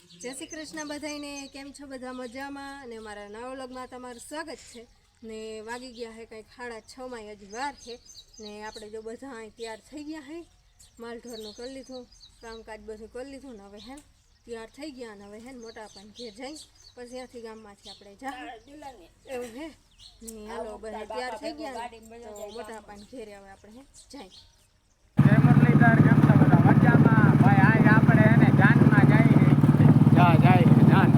જય શ્રી કૃષ્ણ બધાને, કેમ છો? બધા મજામાં? અને મારા નવા વ્લોગમાં તમારું સ્વાગત છે. ને વાગી ગયા હે કંઈક 6:30 હજી વાર છે ને આપણે જો બધા અહીં તૈયાર થઈ ગયા હે, માલઢોરનું કરી લીધું, કામકાજ બધું કરી લીધું ને હવે હે તૈયાર થઈ ગયા. અને હવે હે મોટા પાન ઘેર જઈ પછી ત્યાંથી ગામમાંથી આપણે જા એવું હે ને હાલો બધા તૈયાર થઈ ગયા તો મોટા પાન ઘેરે હવે આપણે જઈ. જય મુરલીધર, કેમ છો બધા? મજામાં ભાઈ. આજ આપણે એને જાનમાં જાય જાન.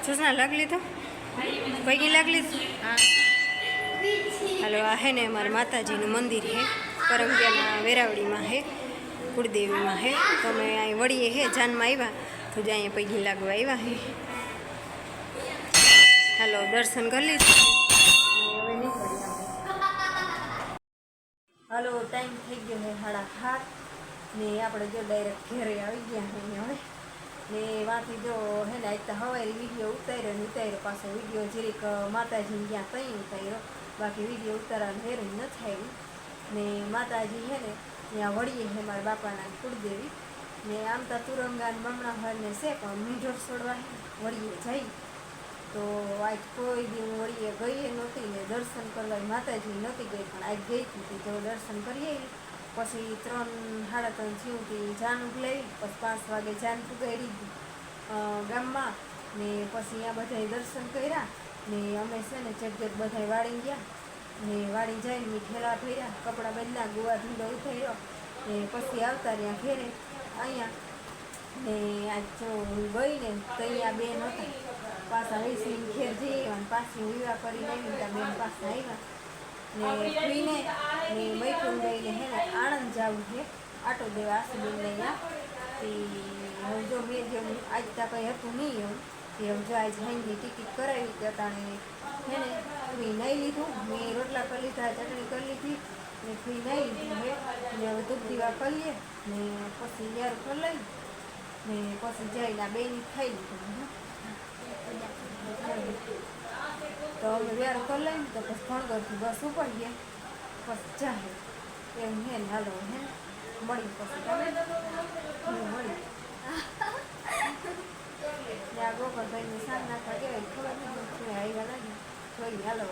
સુસના લાગ લીધો પૈકી લાગ લીધું. હા હાલો, આ હે ને અમારા માતાજીનું મંદિર હે, કરંગિયાના વેરાવળીમાં હે, કુળદેવીમાં હે. તો અમે અહીં વળીએ હે જાનમાં આવ્યા તો જ અહીંયા પૈકી લાગવા આવ્યા હે. હાલો, દર્શન કરી લીધું હવે નીકળીએ. હાલો, ટાઈમ થઈ ગયો હે 8:30 ને આપણે જો ડાયરેક્ટ ઘરે આવી ગયા હે હવે ને વાંથી જો હે ને આજ તો હવારી વિડીયો ઉતાર્યો પાછો વિડીયો જરીક માતાજીને ત્યાં કંઈ ઉતાર્યો, બાકી વિડીયો ઉતારવાનું હેરું ન થાય. ને માતાજી હે ને ત્યાં વળીએ હે મારા બાપાના કુળદેવી ને આમ તો તુરંગાન બમણા હરને છે પણ મીંઢોર છોડવા વળીએ જઈ તો આજ કોઈ દી હું વળીએ ગઈ નહોતી ને દર્શન કરવા માતાજી નહોતી ગઈ પણ આજ ગઈ હતી તો દર્શન કરીએ. પછી 3-3:30 થયું જાન ઉગલાવી, પછી 5 વાગે જાન પુગાડી ગામમાં ને પછી અહીંયા બધાએ દર્શન કર્યા ને અમે છે ને ચટચટ બધાએ વાળી ગયા ને વાળી જઈને મીઠેલા ભર્યા, કપડાં બદલા, ગુવા ધૂંડો ઉઠાડ્યો ને પછી આવતા રહ્યા ઘેરે અહીંયા. ને આજ જો ગઈ ને તો અહીંયા બેન હતા પાછા વૈસીને ઘેર જઈ આવ્યા, પાછી વિવાહ કરીને આવી ત્યાં બેન પાછા આવ્યા ને ફ્રીને ને મૈકું ગઈને હે ને આણંદ જવું છે આટો દેવા આસુબેનને અહીંયા. હવે જો મેં જેમ આજ ત્યાં કંઈ હતું નહીં એવું કે હવે જો આજ હાઈની ટિકિટ કરાવી કે અટાણે હે ને ફ્રી નહીં લીધું, મેં રોટલા કરી લીધા, ચટણી કરી લીધી ને ફ્રી નહીં લીધું હે ને હવે દૂધ દીવા કરીએ ને પછી યાર કરી લઈ ને પછી જઈને બેની ખાઈ લીધું તો અમે વ્યાર કરી લઈને તો પછી ભણગરથી બસ ઉપર ગયા પછી જાય એમ હે ને. હાલો હે મળી પછી તમે મળી ત્યાં ગોપાલભાઈની સાંજ નાખવા કહેવાય ખબર નથી આવ્યા લાગી જોઈ. હાલો